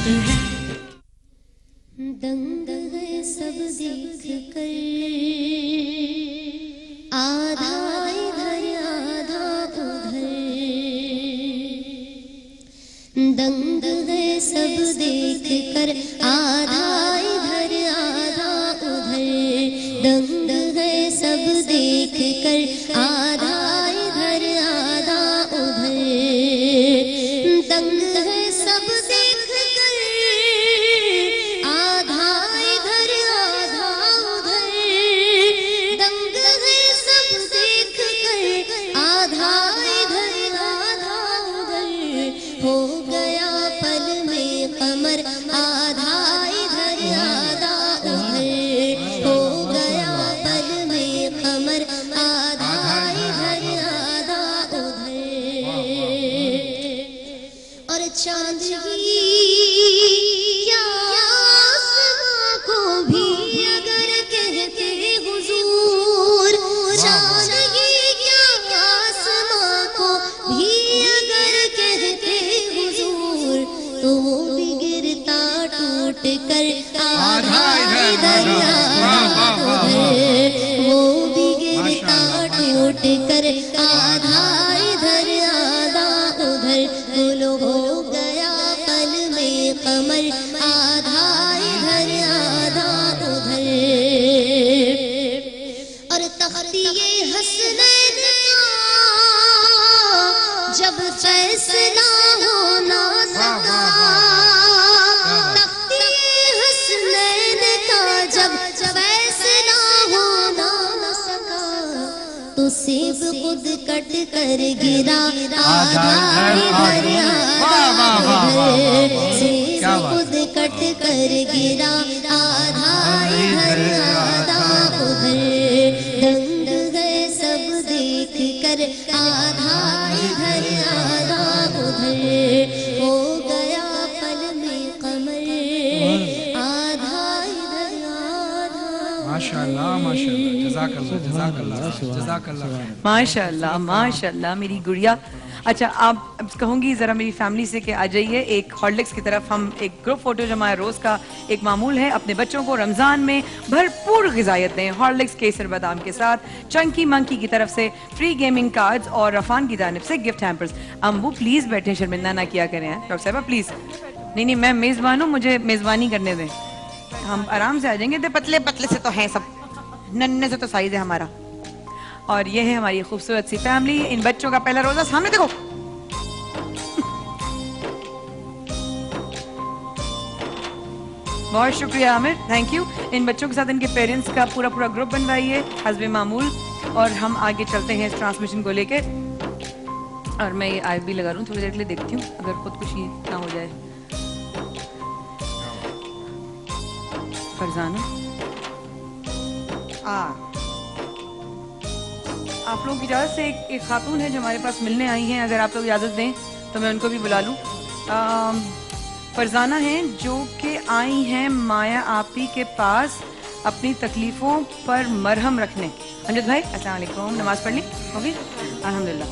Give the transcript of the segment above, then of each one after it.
دنگ ہے سب دیکھ کر آدھا ادھر آدھا ادھر دنگ ہے سب دیکھ کر آدھا ادھر آدھا ادھر دنگ ہے سب دیکھ کر آدھا ادھر آدھا ادھر دنگ ہے سب دیکھ کر آدھا ادھر آدھا ادھر دنگ ہے سب دیکھ کر آدھا ادھر آدھا ادھر ہو گیا پل میں قمر آدھا ادھر آدھا ادھر ہو گیا پل میں قمر آدھا ادھر آدھا ادھر اور چاند ہی کیا آسماں کو بھی اگر کہتے حضور چاند ہی کیا آسماں کو بھی اگر کہتے حضور تو وہ بھی گرتا ٹوٹ کر آدھا ادھر آدھا ادھر وہ بھی گرتا ٹوٹ کر آدھا ادھر آدھا ادھر بولو ہو گیا پل میں قمر آدھا ادھر آدھا ادھر اور تختی حسنین کا جب فیصلہ ہو نہ سکا تختی حسنین کا جب فیصلہ ہو نہ سکا تو سیب خود کٹ کر گرا آدھا ادھر آدھا ادھر سیب خود کٹ کر گرا آدھا ادھر آدھا ادھر دنگ گئے سب دیکھ کر آدھا ادھر آدھا ادھر ہو گیا پل میں قمر آدھا ادھر آدھا ماشاءاللہ ماشاءاللہ جزاک اللہ جزاک اللہ جزاک اللہ ماشاءاللہ ماشاءاللہ میری گڑیا. اچھا آپ کہوں گی ذرا میری فیملی سے کہ آ جائیے ایک ہارلکس کی طرف. ہم ایک گروپ فوٹو جو ہمارا روز کا ایک معمول ہے اپنے بچوں کو رمضان میں بھرپور غذائیت دیں. ہارلکس کیسر بادام کے ساتھ چنکی منکی کی طرف سے فری گیمنگ کارڈز اور رفان کی جانب سے گفٹ ہیمپرز. امبو پلیز بیٹھیں شرمندہ نہ کیا کریں. ڈاکٹر صاحبہ پلیز. نہیں میں میزبان ہوں, مجھے میزبانی کرنے دیں. ہم آرام سے آ جائیں گے. پتلے پتلے سے تو ہیں سب, ننے سے تو سائز ہے ہمارا. اور یہ ہے ہماری خوبصورت سی فیملی. ان بچوں کا پہلا روزہ سامنے دیکھو. بہت شکریہ عامر, تھینک یو. ان بچوں کے ساتھ ان کے پیرنٹس کا پورا گروپ بنوائیے حسب معمول, اور ہم آگے چلتے ہیں اس ٹرانسمیشن کو لے کے. اور میں یہ آئی بھی لگا رہا ہوں, تھوڑی دیر کے لیے دیکھتی ہوں اگر خودکشی نہ ہو جائے. فرزانہ آپ لوگوں کی اجازت سے ایک خاتون ہے جو ہمارے پاس ملنے آئی ہیں, اگر آپ لوگ اجازت دیں تو میں ان کو بھی بلا لوں. فرزانہ ہیں جو کہ آئی ہیں مایا آپی کے پاس اپنی تکلیفوں پر مرہم رکھنے. امجد بھائی السلام علیکم, نماز پڑھ لی ہوگی الحمدللہ.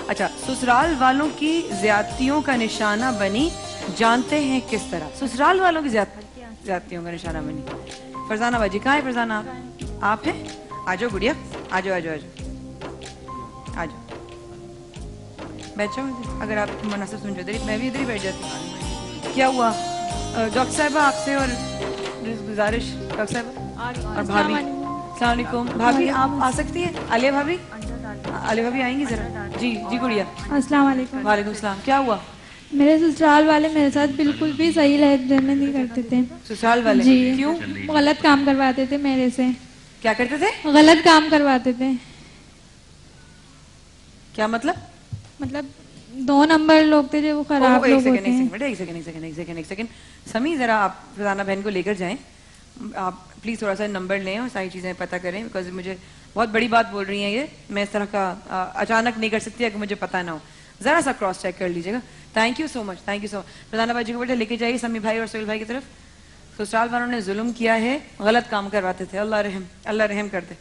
اچھا, سسرال والوں کی زیادتیوں کا نشانہ بنی, جانتے ہیں کس طرح. سسرال والوں کی زیادتیوں کا نشانہ بنی. فرزانہ باجی کہاں ہے؟ فرزانہ آپ ہیں؟ آ جاؤ گڑیا, آ جاؤ آ جاؤ آ جاؤ آ جاؤ, بیٹھ جاؤ اگر آپ مناسب سمجھو. ادھر میں بھی ادھر ہی بیٹھ جاتی ہوں. کیا ہوا ڈاکٹر صاحبہ آپ سے اور گزارش, ڈاکٹر صاحبہ اور بھابھی. السلام علیکم بھابھی, آپ آ سکتی ہیں؟ علیہ بھابھی, علیہ بھابھی آئیں گی ذرا. جی جی گڑیا. السلام علیکم. وعلیکم السلام. کیا ہوا؟ میرے سسرال والے میرے ساتھ بالکل بھی صحیح رہنے نہیں کرتے تھے. سسرال والے؟ جی. کیوں؟ غلط کام کرواتے تھے میرے سے. کیا کرتے تھے؟ غلط کام کرواتے تھے. کیا مطلب؟ مطلب 2 نمبر لوگ تھے جو وہ خراب لوگ ہوتے ہیں. ایک سیکنڈ سمی, ذرا آپ فرزانہ بہن کو لے کر جائیں. آپ پلیز تھوڑا سا نمبر لیں اور ساری چیزیں پتہ کریں, بیکاز مجھے بہت بڑی بات بول رہی ہیں یہ. میں اس طرح کا اچانک نہیں کر سکتی اگر مجھے پتہ نہ ہو. ذرا سا کراس چیک کر لیجیے گا. Thank you so much, thank you so much. Farzana باجی کو بیٹے لے کے جائیے سمی بھائی اور سہیل بھائی کی طرف. سسرال والوں نے ظلم کیا ہے, غلط کام کرواتے تھے. اللہ رحم کر دے.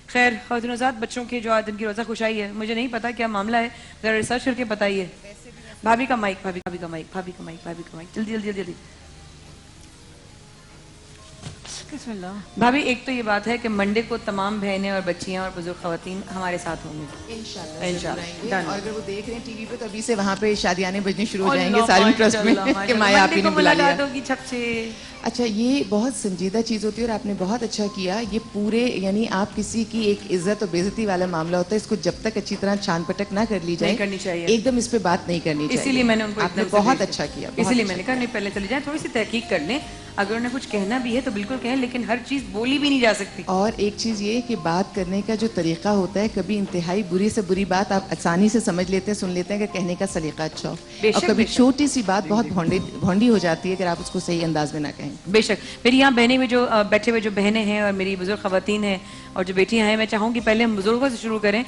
خیر خواتین حضرات, بچوں کے جو آج دن کی روزہ خوشائی ہے, مجھے نہیں پتا کیا معاملہ ہے, ذرا ریسرچ کر کے بتائیے. بھابھی کا مائک, بھابھی کا مائک, جلدی جلدی جلدی. भाभी एक तो ये बात है कि मंडे को तमाम बहनें और बच्चियां और बुजुर्ग खवातीन हमारे साथ होंगी इंशाल्लाह। और अगर वो देख रहे हैं टीवी पे तो अभी से वहाँ पे शादियाने बजनी शुरू हो जाएंगे सारी ट्रस्ट में कि माया आपी ने बुला लिया। अच्छा, ये बहुत संजीदा चीज़ होती है और आपने बहुत अच्छा किया। ये पूरे यानी आप किसी की एक इज्जत और बेइज्जती वाला मामला होता है, इसको जब तक अच्छी तरह छान पटक ना कर ली जाए, नहीं करनी चाहिए, एकदम इस पे बात नहीं करनी चाहिए। इसीलिए मैंने उनको आपने बहुत अच्छा किया, इसीलिए मैंने कहा नहीं पहले चले जाएं, थोड़ी सी तहकीक कर लें, अगर उन्हें कुछ कहना भी है तो बिल्कुल कहें, लेकिन हर चीज बोली भी नहीं जा सकती। और एक चीज़ ये कि बात करने का जो तरीका होता है, कभी इंतहाई बुरी से बुरी बात आप आसानी से समझ लेते हैं, सुन लेते हैं, कि कहने का सलीका अच्छा हो, और कभी छोटी सी बात बहुत भोंडी हो जाती है अगर आप उसको सही अंदाज में ना कहें। बेशक। मेरी यहाँ बहनें में जो बैठे हुए जो बहनें हैं और मेरी बुजुर्ग खवातीन हैं और जो बेटियां हैं, मैं चाहूँगी पहले हम बुजुर्गों से शुरू करें,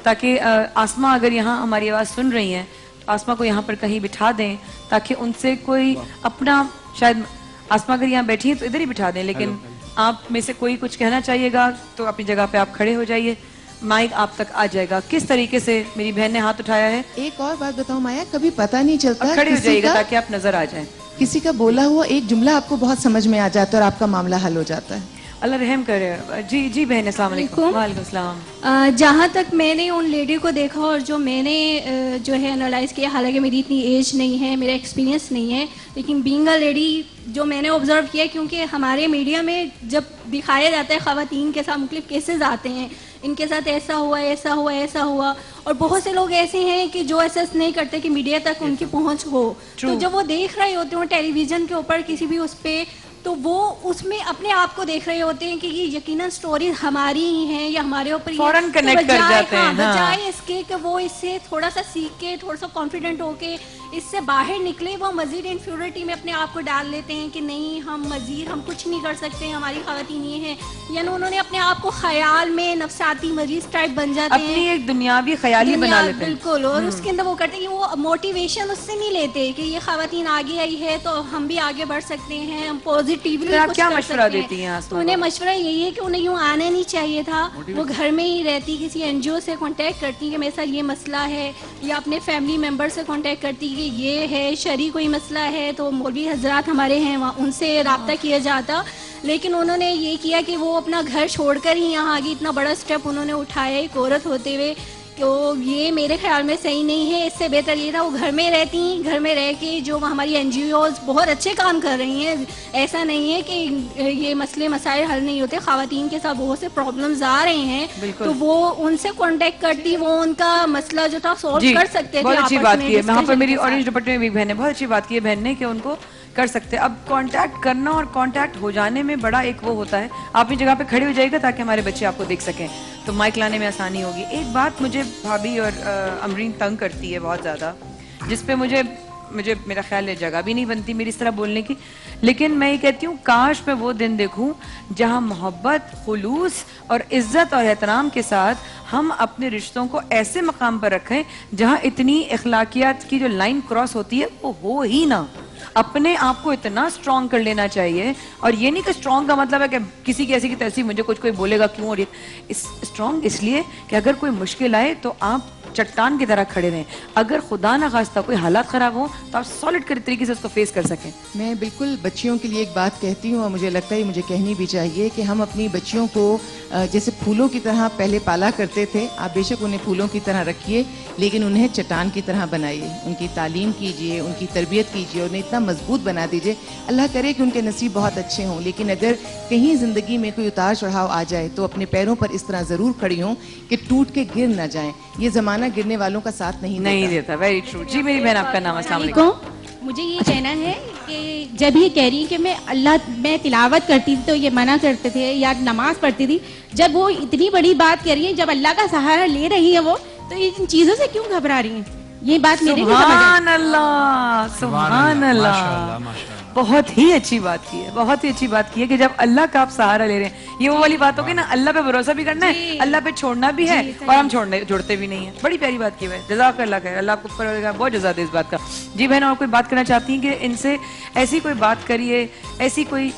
ताकि आसमा अगर यहाँ हमारी आवाज़ सुन रही हैं तो आसमा को यहाँ पर कहीं बिठा दें, ताकि उनसे कोई अपना, शायद आसमा अगर यहाँ बैठी है तो इधर ही बिठा दें, लेकिन आप में से कोई कुछ कहना चाहिएगा तो अपनी जगह पे आप खड़े हो जाइए, माइक आप तक आ जाएगा। किस तरीके से मेरी बहन ने हाथ उठाया है। एक और बात बताओ माया, कभी पता नहीं चलता, खड़े हो जाइएगा ताकि आप नजर आ जाएं। किसी का बोला हुआ एक जुमला आपको बहुत समझ में आ जाता है और आपका मामला हल हो जाता है। अल्लाह रहम करे। जी जी बहन, अस्सलाम वालेकुम। वालेकुम सलाम। जहाँ तक मैंने उन लेडी को देखा और जो मैंने जो है एनालाइज किया, हालांकि मेरी इतनी एज नहीं है, मेरा एक्सपीरियंस नहीं है, लेकिन बीइंग अ लेडी जो मैंने ऑब्जर्व किया, क्योंकि हमारे मीडिया में जब दिखाया जाता है ख़वातीन के साथ मुख्तलिफ केसेस आते हैं, इनके साथ ऐसा हुआ, ऐसा हुआ, ऐसा हुआ, और बहुत से लोग ऐसे हैं कि जो असेस नहीं करते कि मीडिया तक उनकी पहुंच हो। तो जब वो देख रहे होते हैं टेलीविज़न के ऊपर किसी भी उस पर, तो वो उसमें अपने आप को देख रहे होते हैं कि ये यकीनन स्टोरी हमारी ही है या हमारे ऊपर फौरन कनेक्ट कर जाते हैं। बजाय इसके कि वो इससे थोड़ा सा सीख के, थोड़ा सा कॉन्फिडेंट होके इससे बाहर निकले, वो मजीद इन्फ्यूरिटी में अपने आप को डाल लेते हैं कि नहीं हम मजीद हम कुछ नहीं कर सकते, हमारी ख़वातीन ये हैं, यानी उन्होंने अपने आप को ख्याल में नफसाती मरीज टाइप बन जाते हैं, अपनी एक दुनियावी ख्याली बना लेते हैं। बिल्कुल। और उसके अंदर वो करते हैं कि वो मोटिवेशन उससे नहीं लेते कि ये ख़वातीन आगे आई है तो हम भी आगे बढ़ सकते हैं, हम पॉजिटिवली आप क्या मशवरा देती हैं? तो उन्हें मशवरा यही है कि उन्हें यूँ आना नहीं चाहिए था, वो घर में ही रहती, किसी एनजीओ से कांटेक्ट करती कि मेरे साथ ये मसला है, या अपने फैमिली मेंबर से कांटेक्ट करती कि ये है शरी कोई मसला है, तो मौलवी हजरात हमारे हैं वहाँ, उनसे रब्ता किया जाता। लेकिन उन्होंने ये किया कि वो अपना घर छोड़कर ही यहाँ आगे इतना बड़ा स्टेप उन्होंने उठाया एक औरत होते हुए, तो ये मेरे ख्याल में सही नहीं है। इससे बेहतर ये था वो घर में रहती, घर में रह के जो हमारी एनजीओज बहुत अच्छे काम कर रही हैं, ऐसा नहीं है कि ये मसले मसाइल हल नहीं होते, ख़वातीन के साथ बहुत से प्रॉब्लम्स आ रहे हैं, तो वो उनसे कांटेक्ट करती, वो उनका मसला जो था सॉल्व कर सकते थे। बहुत अच्छी बात की है। वहाँ पर मेरी ऑरेंज दुपट्टे में भी बहन ने बहुत अच्छी बात की है, बहन ने, कि उनको कर सकते। अब कांटेक्ट करना और कांटेक्ट हो जाने में बड़ा एक वो होता है। आप अपनी जगह पे खड़े हो जाइएगा ताकि हमारे बच्चे आपको देख सकें, तो माइक लाने में आसानी होगी। एक बात मुझे भाभी और अमरीन तंग करती है बहुत ज़्यादा, जिस पे मुझे मेरा ख्याल है जगह भी नहीं बनती मेरी इस तरह बोलने की, लेकिन मैं ये कहती हूँ काश मैं वो दिन देखूँ जहाँ मोहब्बत, खुलूस और इज्जत और एहतराम के साथ हम अपने रिश्तों को ऐसे मकाम पर रखें जहाँ इतनी अखलाकियात की जो लाइन क्रॉस होती है वो हो ही ना। अपने आप को इतना स्ट्रॉन्ग कर लेना चाहिए, और ये नहीं कि स्ट्रॉन्ग का मतलब है कि किसी की ऐसी की तैसी मुझे कुछ कोई बोलेगा क्यों, और स्ट्रॉन्ग इसलिए कि अगर कोई मुश्किल आए तो आप चट्टान की तरह खड़े रहें, अगर खुदा ना खास्ता कोई हालात खराब हो तो आप सॉलिड कर तरीके से उसको फेस कर सकें। मैं बिल्कुल बच्चियों के लिए एक बात कहती हूँ और मुझे लगता है मुझे कहनी भी चाहिए कि हम अपनी बच्चियों को जैसे फूलों की तरह पहले पाला करते थे, आप बेशक उन्हें फूलों की तरह रखिए, लेकिन उन्हें चट्टान की तरह बनाइए, उनकी तालीम कीजिए, उनकी तरबियत कीजिए, उन्हें इतना मजबूत बना दीजिए। अल्लाह करे कि उनके नसीब बहुत अच्छे हों, लेकिन अगर कहीं ज़िंदगी में कोई उतार चढ़ाव आ जाए तो अपने पैरों पर इस तरह ज़रूर खड़ी हों कि टूट के गिर ना जाएं। ये ज़माना गिरने वालों का साथ नहीं देता। Very true. जी मेरी बहन, आपका नाम? अस्सलाम वालेकुम। मुझे ये कहना है कि जब ये कह रही है कि मैं तिलावत करती थी तो ये मना करते थे या नमाज पढ़ती थी, जब वो इतनी बड़ी बात कह रही है, जब अल्लाह का सहारा ले रही है वो, तो इन चीज़ों से क्यों घबरा रही हैं? ये बात मेरे लिए सुभान अल्लाह, सुभान अल्लाह। बहुत ही अच्छी बात की है, बहुत ही अच्छी बात की है कि जब अल्लाह का आप सहारा ले रहे हैं, ये वो वाली बात होगी ना, अल्लाह पे भरोसा भी करना है, अल्लाह पे छोड़ना भी है, और हम छोड़ते भी नहीं है। बड़ी प्यारी बात की है, जज़ाकल्लाह खैर, अल्लाह आपको ऊपर बहुत जज़ा दे इस बात का। जी बहन, और कोई बात करना चाहती हैं कि इनसे ऐसी कोई बात करिए, ऐसी कोई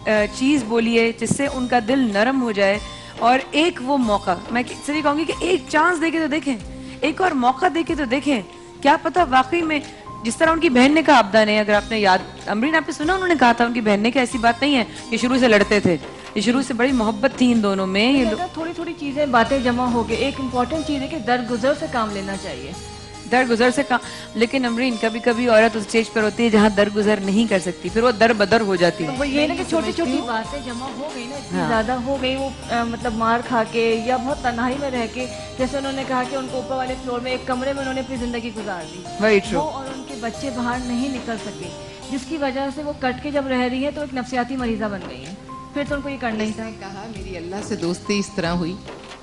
चीज़ बोलिए जिससे उनका दिल नरम हो जाए, और एक वो मौका, मैं सिर्फ कहूँगी कि एक चांस देके तो देखें, एक और मौका देके तो देखें, क्या पता वाकई में جس طرح ان کی بہن نے کہا عبدہ نے, اگر آپ نے یاد, امرین آپ نے سنا انہوں نے کہا تھا ان کی بہن نے کہ ایسی بات نہیں ہے, یہ شروع سے لڑتے تھے, یہ شروع سے بڑی محبت تھی ان دونوں میں. یہ تھوڑی تھوڑی چیزیں باتیں جمع ہو گئے. ایک امپورٹنٹ چیز ہے کہ درگزر سے کام لینا چاہیے, درگزر سے کام. لیکن امرین کبھی کبھی عورت اس اسٹیج پر ہوتی ہے جہاں درگزر نہیں کر سکتی, پھر وہ در بدر ہو جاتی ہے. وہ یہ نا کہ چھوٹی چھوٹی باتیں جمع ہو گئی نا, اتنی زیادہ ہو گئی, وہ مطلب مار کھا کے یا بہت تنہائی میں رہ کے, جیسے انہوں نے کہا کہ ان کو اوپر والے فلور میں ایک کمرے میں انہوں نے اپنی زندگی گزار دی, وہ اور ان کے بچے باہر نہیں نکل سکے, جس کی وجہ سے وہ کٹ کے جب رہ رہی ہیں تو ایک نفسیاتی مریضہ بن گئی ہیں. پھر تو ان کو یہ کرنا ہی تھا. کہا میری اللہ سے دوستی اس طرح ہوئی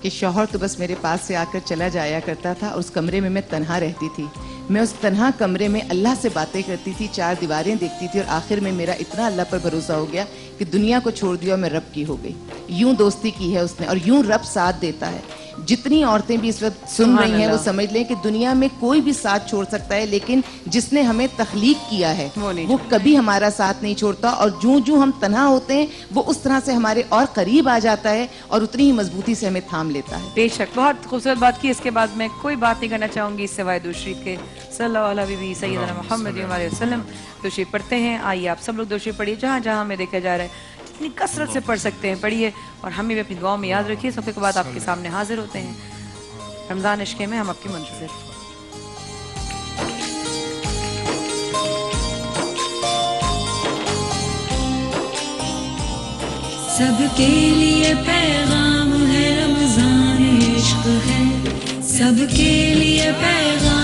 کہ شوہر تو بس میرے پاس سے آ کر چلا جایا کرتا تھا, اور اس کمرے میں تنہا رہتی تھی. میں اس تنہا کمرے میں اللہ سے باتیں کرتی تھی, 4 دیواریں دیکھتی تھی, اور آخر میں میرا اتنا اللہ پر بھروسہ ہو گیا کہ دنیا کو چھوڑ دیا اور میں رب کی ہو گئی. یوں دوستی کی ہے اس نے, اور یوں رب ساتھ دیتا ہے. جتنی عورتیں بھی اس وقت سن رہی ہیں وہ سمجھ لیں کہ دنیا میں کوئی بھی ساتھ چھوڑ سکتا ہے, لیکن جس نے ہمیں تخلیق کیا ہے وہ کبھی ہمارا ساتھ نہیں چھوڑتا, اور جوں ہم تنہا ہوتے ہیں وہ اس طرح سے ہمارے اور قریب آ جاتا ہے اور اتنی ہی مضبوطی سے ہمیں تھام لیتا ہے. بے شک بہت خوبصورت بات کی. اس کے بعد میں کوئی بات نہیں کرنا چاہوں گی سوائے درود شریف کے. صلی اللہ علیہ سیدنا محمد علیہ وسلم. درود شریف پڑھتے ہیں. آئیے آپ سب لوگ درود شریف پڑھیے, جہاں جہاں ہمیں دیکھا جا رہا ہے جتنی کثرت سے پڑھ سکتے ہیں پڑھیے, اور ہمیں بھی اپنی دعاؤں میں یاد رکھیے. سب کے بعد آپ کے سامنے حاضر ہوتے ہیں رمضان عشقے میں, ہم آپ کی منتظر. سب کے لیے پیغام ہے رمضان عشق ہے, سب کے لیے پیغام